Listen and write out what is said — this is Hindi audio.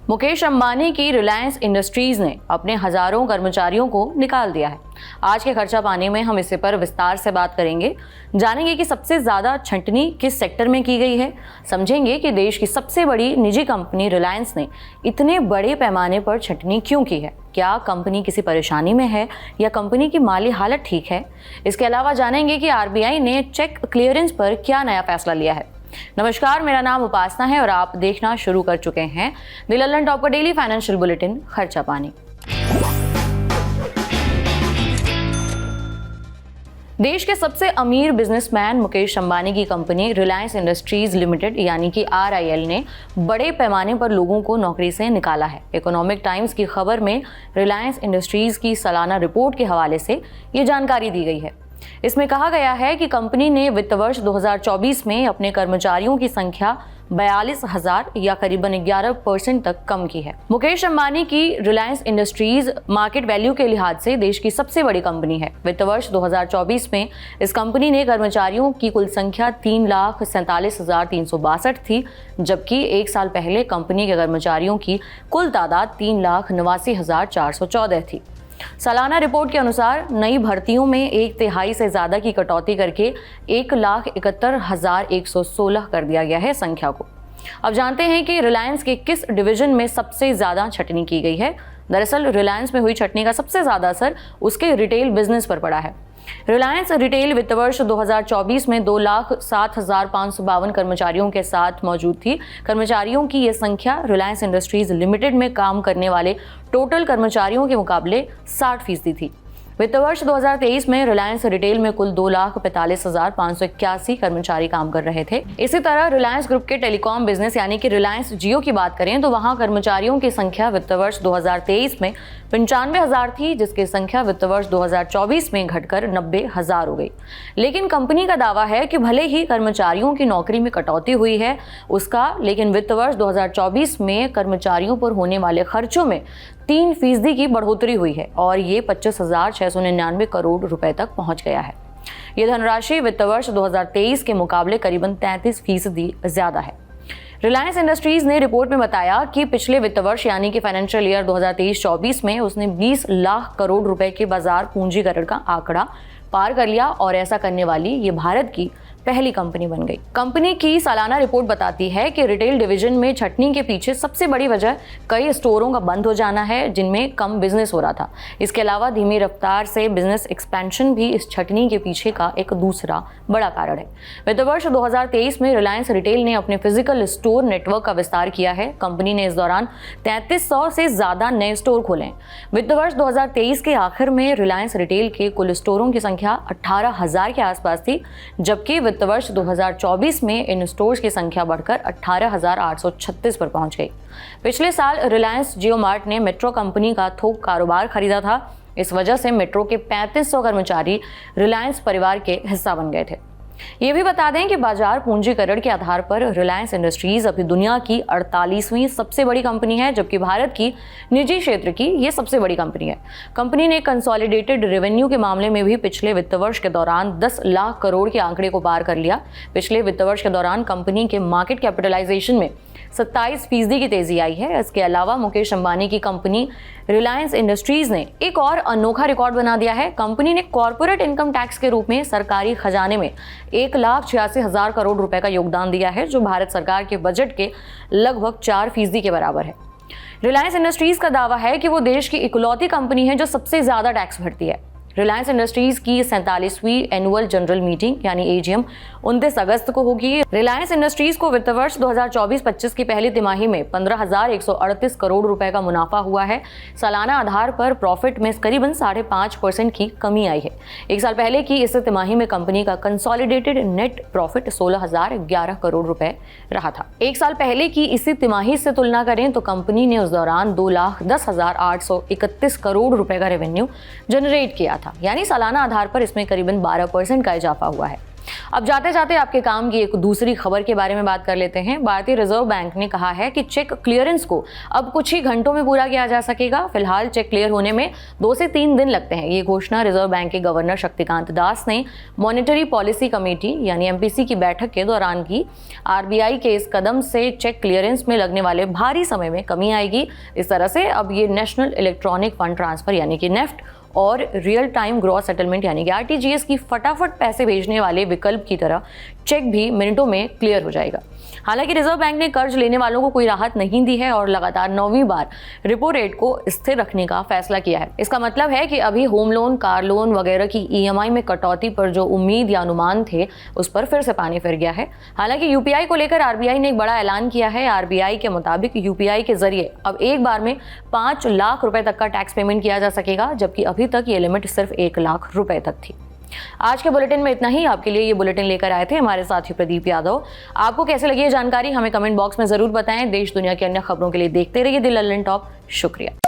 मुकेश अंबानी की रिलायंस इंडस्ट्रीज ने अपने हजारों कर्मचारियों को निकाल दिया है। आज के खर्चा पानी में हम इस पर विस्तार से बात करेंगे, जानेंगे कि सबसे ज्यादा छंटनी किस सेक्टर में की गई है, समझेंगे कि देश की सबसे बड़ी निजी कंपनी रिलायंस ने इतने बड़े पैमाने पर छंटनी क्यों की है, क्या कंपनी किसी परेशानी में है या कंपनी की माली हालत ठीक है। इसके अलावा जानेंगे कि आरबीआई ने चेक क्लियरेंस पर क्या नया फैसला लिया है। नमस्कार, मेरा नाम उपासना है और आप देखना शुरू कर चुके हैं द लंदन टॉप का डेली फाइनेंशियल बुलेटिन खर्चा पानी। देश के सबसे अमीर बिजनेसमैन मुकेश अंबानी की कंपनी रिलायंस इंडस्ट्रीज लिमिटेड यानी कि RIL ने बड़े पैमाने पर लोगों को नौकरी से निकाला है। इकोनॉमिक टाइम्स की खबर में रिलायंस इंडस्ट्रीज की सालाना रिपोर्ट के हवाले से ये जानकारी दी गई है। इसमें कहा गया है कि कंपनी ने वित्त वर्ष 2024 में अपने कर्मचारियों की संख्या 42,000 या करीबन 11% तक कम की है। मुकेश अंबानी की रिलायंस इंडस्ट्रीज मार्केट वैल्यू के लिहाज से देश की सबसे बड़ी कंपनी है। वित्त वर्ष 2024 में इस कंपनी ने कर्मचारियों की कुल संख्या 3,47,362 थी, जबकि एक साल पहले कंपनी के कर्मचारियों की कुल तादाद 3,89,414 थी। सालाना रिपोर्ट के अनुसार नई भर्तियों में 1/3 से ज्यादा की कटौती करके 1,71,116 कर दिया गया है संख्या को। अब जानते हैं कि रिलायंस के किस डिवीजन में सबसे ज्यादा छंटनी की गई है। दरअसल रिलायंस में हुई छंटनी का सबसे ज्यादा असर उसके रिटेल बिजनेस पर पड़ा है। रिलायंस रिटेल वित्त वर्ष 2024 में 2,07,552 कर्मचारियों के साथ मौजूद थी। कर्मचारियों की यह संख्या रिलायंस इंडस्ट्रीज लिमिटेड में काम करने वाले टोटल कर्मचारियों के मुकाबले 60% थी। वित्त वर्ष 2023 में रिलायंस रिटेल में कुल 2,45,581 कर्मचारी काम कर रहे थे। इसी तरह रिलायंस ग्रुप के टेलीकॉम बिजनेस यानी कि रिलायंस जियो की बात करें तो वहां कर्मचारियों की संख्या वित्त वर्ष 2023 में 95,000 थी, जिसकी संख्या वित्त वर्ष 2024 में घटकर 90,000 हो गई। लेकिन कंपनी का दावा है कि भले ही कर्मचारियों की नौकरी में कटौती हुई है लेकिन वित्त वर्ष 2024 में कर्मचारियों पर होने वाले खर्चों में 3% की बढ़ोतरी हुई है और ये 25,699 करोड़ रुपए तक पहुंच गया है। ये धनराशि वित्त वर्ष 2023 के मुकाबले करीबन 33% ज्यादा है। रिलायंस इंडस्ट्रीज ने रिपोर्ट में बताया कि पिछले वित्त वर्ष यानी कि फाइनेंशियल ईयर 2023-24 में उसने 20 लाख करोड़ रुपए के बाजार पूंजीकरण का आंकड़ा पार कर लिया और ऐसा करने वाली ये भारत की पहली कंपनी बन गई। कंपनी की सालाना रिपोर्ट बताती है कि रिटेल डिवीजन में छंटनी के पीछे सबसे बड़ी वजह कई स्टोरों का बंद हो जाना है जिनमें कम बिजनेस हो रहा था। इसके अलावा धीमी रफ्तार से बिजनेस एक्सपेंशन भी इस छंटनी के पीछे का एक दूसरा बड़ा कारण है। वित्त वर्ष 2023 में रिलायंस रिटेल ने अपने फिजिकल स्टोर नेटवर्क का विस्तार किया है। कंपनी ने इस दौरान 3300 से ज्यादा नए स्टोर खोले। वित्त वर्ष 2023 के आखिर में रिलायंस रिटेल के कुल स्टोरों की संख्या 18,000 के आसपास थी, जबकि वित्त वर्ष 2024 में इन स्टोर्स की संख्या बढ़कर 18,836 पर पहुंच गई। पिछले साल रिलायंस जियो मार्ट ने मेट्रो कंपनी का थोक कारोबार खरीदा था। इस वजह से मेट्रो के 3500 कर्मचारी रिलायंस परिवार के हिस्सा बन गए थे। ये भी बता दें कि बाजार पूंजीकरण के आधार पर रिलायंस इंडस्ट्रीज अभी दुनिया की 48वीं सबसे बड़ी कंपनी है, जबकि भारत की निजी क्षेत्र की ये सबसे बड़ी कंपनी है। कंपनी ने कंसोलिडेटेड रेवेन्यू के मामले में भी पिछले वित्त वर्ष के दौरान 10 लाख करोड़ के आंकड़े को पार कर लिया। पिछले वित्त वर्ष के दौरान कंपनी के मार्केट कैपिटलाइजेशन में 27% की तेजी आई है। इसके अलावा मुकेश अंबानी की कंपनी रिलायंस इंडस्ट्रीज ने एक और अनोखा रिकॉर्ड बना दिया है। कंपनी ने कॉर्पोरेट इनकम टैक्स के रूप में सरकारी खजाने में 1,86,000 करोड़ रुपए का योगदान दिया है, जो भारत सरकार के बजट के लगभग 4% के बराबर है। रिलायंस इंडस्ट्रीज का दावा है कि वो देश की इकलौती कंपनी है जो सबसे ज्यादा टैक्स भरती है। रिलायंस इंडस्ट्रीज की 47वीं एनुअल जनरल मीटिंग यानी AGM 29 अगस्त को होगी। रिलायंस इंडस्ट्रीज को वित्त वर्ष 2024-25 की पहली तिमाही में 15,138 करोड़ रुपए का मुनाफा हुआ है। सालाना आधार पर प्रॉफिट में करीबन 5.5% की कमी आई है। एक साल पहले की इस तिमाही में कंपनी का कंसोलिडेटेड नेट प्रॉफिट 16,011 करोड़ रुपए रहा था। एक साल पहले की इसी तिमाही से तुलना करें तो कंपनी ने उस दौरान 2,10,831 करोड़ रुपए का रेवेन्यू जनरेट किया था, यानी सालाना आधार पर इसमें करीबन 12% का इजाफा हुआ है। अब जाते जाते आपके काम की एक दूसरी खबर के बारे में बात कर लेते हैं। भारतीय रिजर्व बैंक ने कहा है कि चेक क्लियरेंस को अब कुछ ही घंटों में पूरा किया जा सकेगा। फिलहाल चेक क्लियर होने में 2 से 3 दिन लगते हैं। ये घोषणा रिजर्व बैंक के गवर्नर शक्तिकांत दास ने मॉनेटरी पॉलिसी कमेटी यानी एमपीसी की बैठक के दौरान की। आरबीआई के इस कदम से चेक क्लियरेंस में लगने वाले भारी समय में कमी आएगी। इस तरह से अब ये नेशनल इलेक्ट्रॉनिक फंड ट्रांसफर यानी कि नेफ्ट और रियल टाइम ग्रॉस सेटलमेंट यानी कि आरटीजीएस की फटाफट पैसे भेजने वाले विकल्प की तरह चेक भी मिनटों में क्लियर हो जाएगा। हालांकि रिजर्व बैंक ने कर्ज लेने वालों को कोई राहत नहीं दी है और लगातार 9वीं बार रेपो रेट को स्थिर रखने का फैसला किया है। इसका मतलब है कि अभी होम लोन, कार लोन वगैरह की ईएमआई में कटौती पर जो उम्मीद या अनुमान थे उस पर फिर से पानी फिर गया है। हालांकि यूपीआई को लेकर आरबीआई ने एक बड़ा ऐलान किया है। आरबीआई के मुताबिक यूपीआई के जरिए अब एक बार में 5 लाख रुपए तक का टैक्स पेमेंट किया जा सकेगा, जबकि अभी तक ये लिमिट सिर्फ 1 लाख रुपए तक थी। आज के बुलेटिन में इतना ही। आपके लिए ये बुलेटिन लेकर आए थे हमारे साथी प्रदीप यादव। आपको कैसे लगी ये जानकारी हमें कमेंट बॉक्स में जरूर बताएं। देश दुनिया की अन्य खबरों के लिए देखते रहिए द लंदन टॉप। शुक्रिया।